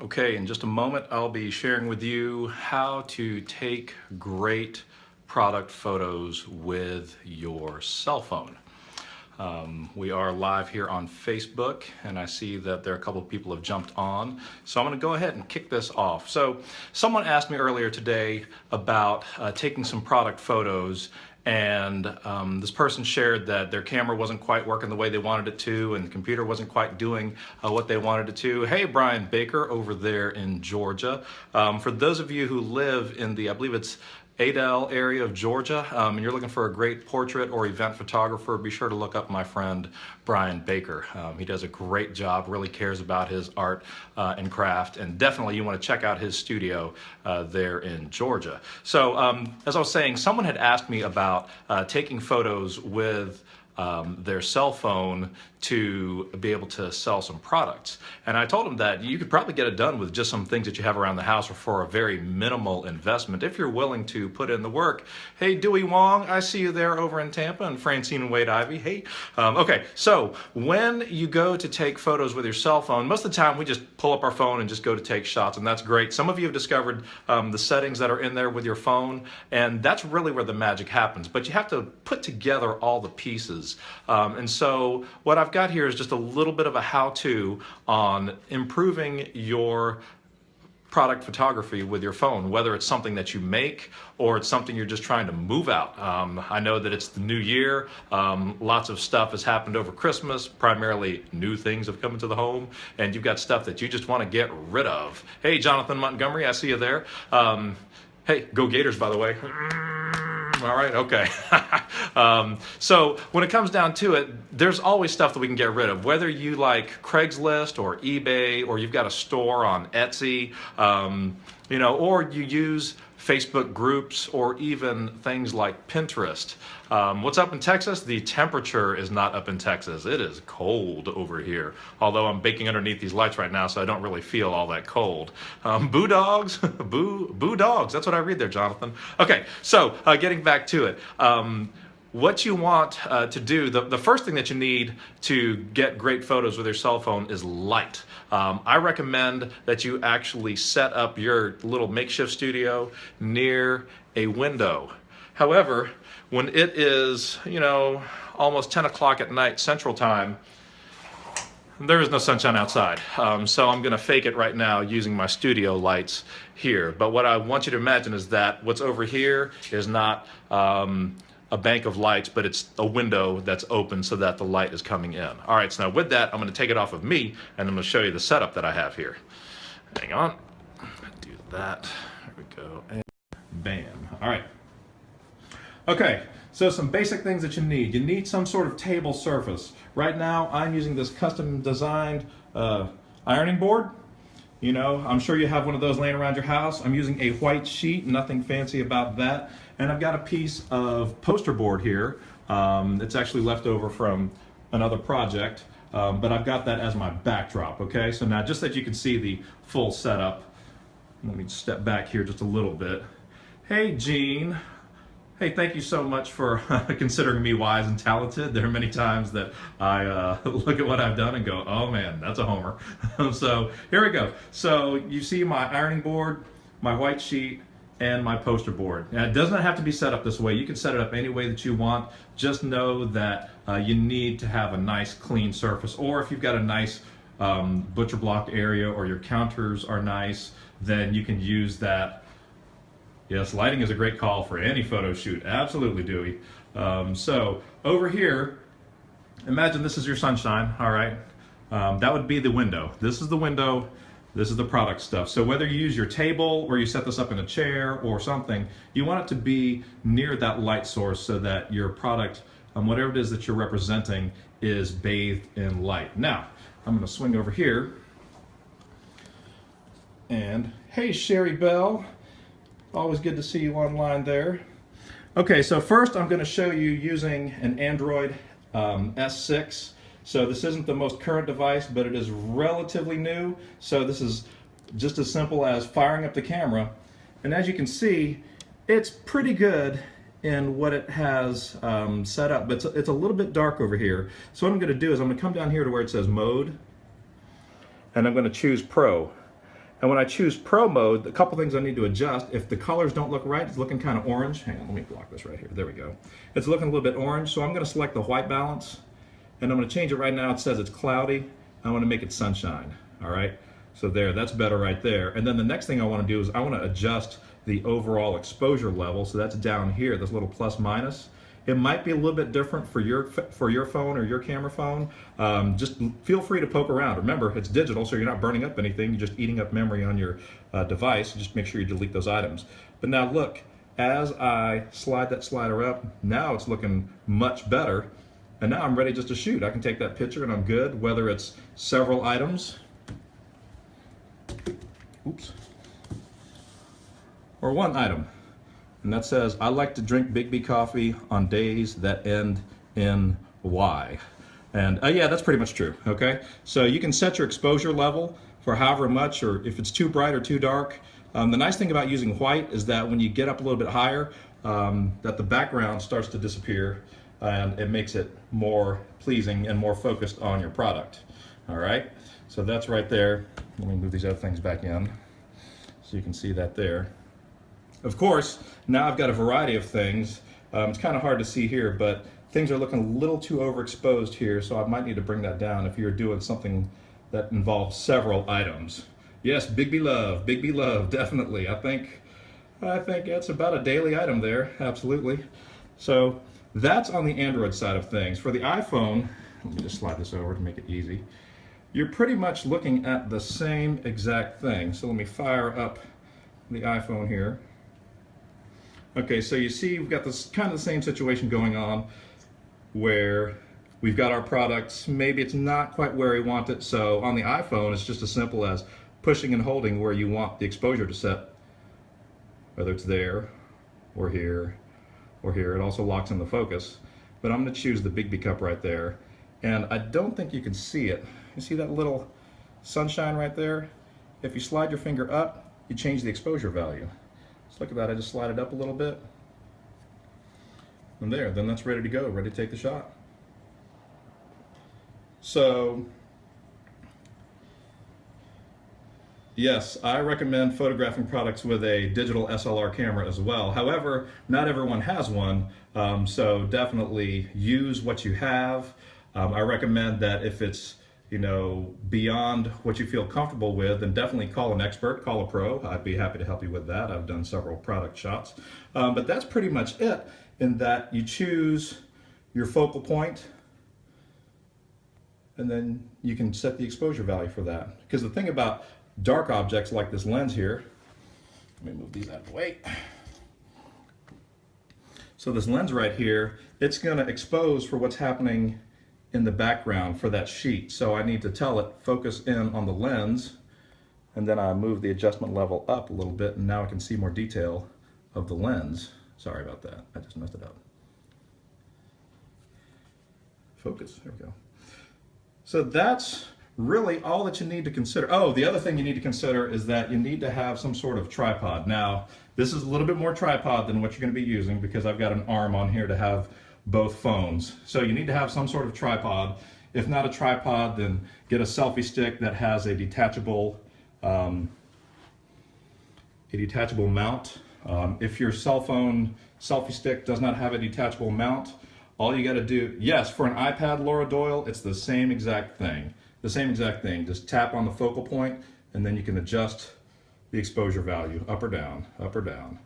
Okay, in just a moment, I'll be sharing with you how to take great product photos with your cell phone. We are live here on Facebook, and I see that there are a couple of people have jumped on. So I'm going to go ahead and kick this off. So someone asked me earlier today about taking some product photos, and this person shared that their camera wasn't quite working the way they wanted it to, and the computer wasn't quite doing what they wanted it to. Hey, Brian Baker over there in Georgia. For those of you who live in the, I believe it's Adel area of Georgia, and you're looking for a great portrait or event photographer, be sure to look up my friend Brian Baker. He does a great job, really cares about his art and craft, and definitely you want to check out his studio there in Georgia. So as I was saying, someone had asked me about taking photos with their cell phone to be able to sell some products. And I told them that you could probably get it done with just some things that you have around the house or for a very minimal investment if you're willing to put in the work. Hey, Dewey Wong, I see you there over in Tampa, and Francine and Wade Ivy, hey. Okay, so when you go to take photos with your cell phone, most of the time we just pull up our phone and just go to take shots, and that's great. Some of you have discovered the settings that are in there with your phone, and that's really where the magic happens. But you have to put together all the pieces. And so what I've got here is just a little bit of a how-to on improving your product photography with your phone, whether it's something that you make or it's something you're just trying to move out. I know that it's the new year. Lots of stuff has happened over Christmas. Primarily new things have come into the home, and you've got stuff that you just want to get rid of. Hey, Jonathan Montgomery, I see you there. Hey, go Gators, by the way. All right, okay. So when it comes down to it, there's always stuff that we can get rid of, whether you like Craiglist or eBay, or you've got a store on Etsy, or you use Facebook groups, or even things like Pinterest. What's up in Texas? The temperature is not up in Texas. It is cold over here, although I'm baking underneath these lights right now, so I don't really feel all that cold. Boo dogs, boo dogs. That's what I read there, Jonathan. Okay, so getting back to it. What you want to do, the first thing that you need to get great photos with your cell phone is light. I recommend that you actually set up your little makeshift studio near a window. However, when it is, almost 10 o'clock at night Central Time, there is no sunshine outside. So I'm going to fake it right now using my studio lights here. But what I want you to imagine is that what's over here is not a bank of lights, but it's a window that's open so that the light is coming in. All right, so now with that, I'm going to take it off of me, and I'm going to show you the setup that I have here. Hang on. Do that. There we go. And bam. All right. Okay, so some basic things that you need. You need some sort of table surface. Right now, I'm using this custom designed ironing board. I'm sure you have one of those laying around your house. I'm using a white sheet, nothing fancy about that. And I've got a piece of poster board here. It's actually left over from another project, but I've got that as my backdrop, okay? So now just that you can see the full setup, let me step back here just a little bit. Hey, Gene. Hey, thank you so much for considering me wise and talented. There are many times that I look at what I've done and go, oh man, that's a homer. So here we go. So you see my ironing board, my white sheet, and my poster board. Now, it doesn't have to be set up this way. You can set it up any way that you want. Just know that you need to have a nice clean surface, or if you've got a nice butcher block area or your counters are nice, then you can use that. Yes, lighting is a great call for any photo shoot. Absolutely, Dewey. So over here, imagine this is your sunshine, all right? That would be the window. This is the window. This is the product stuff. So whether you use your table or you set this up in a chair or something, you want it to be near that light source so that your product, whatever it is that you're representing, is bathed in light. Now, I'm going to swing over here. And hey, Sherry Bell. Always good to see you online there. Okay, so first I'm going to show you using an Android S6. So this isn't the most current device, but it is relatively new. So this is just as simple as firing up the camera. And as you can see, it's pretty good in what it has set up, but it's a little bit dark over here. So what I'm going to do is I'm going to come down here to where it says Mode, and I'm going to choose Pro. And when I choose Pro mode, a couple things I need to adjust. If the colors don't look right, it's looking kind of orange. Hang on, let me block this right here. There we go. It's looking a little bit orange, so I'm going to select the white balance, and I'm going to change it right now. It says it's cloudy. I want to make it sunshine. All right. So there, that's better right there. And then the next thing I want to do is I want to adjust the overall exposure level. So that's down here, this little plus minus. It might be a little bit different for your phone or your camera phone. Just feel free to poke around. Remember, it's digital, so you're not burning up anything. You're just eating up memory on your device. Just make sure you delete those items. But now look, as I slide that slider up, now it's looking much better. And now I'm ready just to shoot. I can take that picture and I'm good, whether it's several items, oops, or one item. And that says, I like to drink Big B coffee on days that end in Y. And yeah, that's pretty much true, okay? So you can set your exposure level for however much, or if it's too bright or too dark. The nice thing about using white is that when you get up a little bit higher, that the background starts to disappear, and it makes it more pleasing and more focused on your product. All right, so that's right there. Let me move these other things back in so you can see that there. Of course, now I've got a variety of things. It's kind of hard to see here, but things are looking a little too overexposed here, so I might need to bring that down if you're doing something that involves several items. Yes, Big B love, definitely. I think that's about a daily item there, absolutely. So that's on the Android side of things. For the iPhone, let me just slide this over to make it easy. You're pretty much looking at the same exact thing. So let me fire up the iPhone here. Okay, so you see we've got this kind of the same situation going on where we've got our products, maybe it's not quite where we want it. So on the iPhone, it's just as simple as pushing and holding where you want the exposure to set, whether it's there or here or here. It also locks in the focus, but I'm going to choose the Big B cup right there. And I don't think you can see it. You see that little sunshine right there? If you slide your finger up, you change the exposure value. So look at that, I just slide it up a little bit. And there, then that's ready to go, ready to take the shot. So, yes, I recommend photographing products with a digital SLR camera as well. However, not everyone has one, so definitely use what you have. I recommend that if it's beyond what you feel comfortable with, then definitely call an expert, call a pro. I'd be happy to help you with that. I've done several product shots. But that's pretty much it, in that you choose your focal point, and then you can set the exposure value for that. Because the thing about dark objects like this lens here, let me move these out of the way. So this lens right here, it's gonna expose for what's happening in the background for that sheet. So I need to tell it, focus in on the lens, and then I move the adjustment level up a little bit, and now I can see more detail of the lens. Sorry about that, I just messed it up. Focus, there we go. So that's really all that you need to consider. Oh, the other thing you need to consider is that you need to have some sort of tripod. Now, this is a little bit more tripod than what you're going to be using, because I've got an arm on here to have both phones. So you need to have some sort of tripod. If not a tripod, then get a selfie stick that has a detachable mount. If your cell phone selfie stick does not have a detachable mount, all you got to do, yes, for an iPad, Laura Doyle, it's the same exact thing. The same exact thing. Just tap on the focal point, and then you can adjust the exposure value up or down, up or down.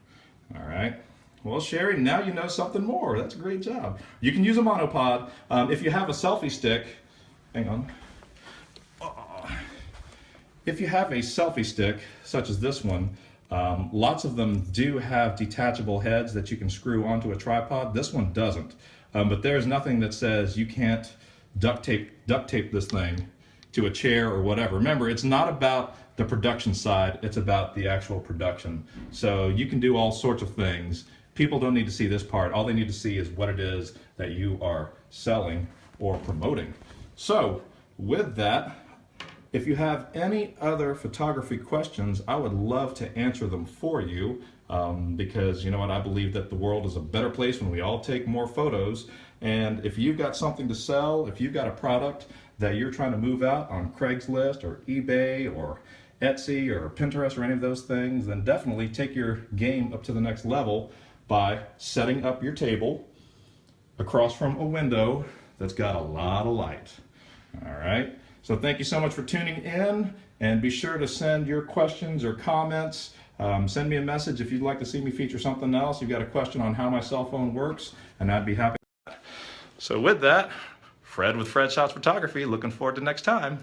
All right. Well, Sherry, now you know something more. That's a great job. You can use a monopod. If you have a selfie stick, hang on. If you have a selfie stick, such as this one, lots of them do have detachable heads that you can screw onto a tripod. This one doesn't. But there's nothing that says you can't duct tape this thing to a chair or whatever. Remember, it's not about the production side, it's about the actual production. So you can do all sorts of things. People don't need to see this part. All they need to see is what it is that you are selling or promoting. So with that, if you have any other photography questions, I would love to answer them for you, because you know what, I believe that the world is a better place when we all take more photos. And if you've got something to sell, if you've got a product that you're trying to move out on Craigslist or eBay or Etsy or Pinterest or any of those things, then definitely take your game up to the next level by setting up your table across from a window that's got a lot of light. All right, so thank you so much for tuning in, and be sure to send your questions or comments. Send me a message if you'd like to see me feature something else. You've got a question on how my cell phone works, and I'd be happy. So with that, Fred with Fred Shots Photography, looking forward to next time.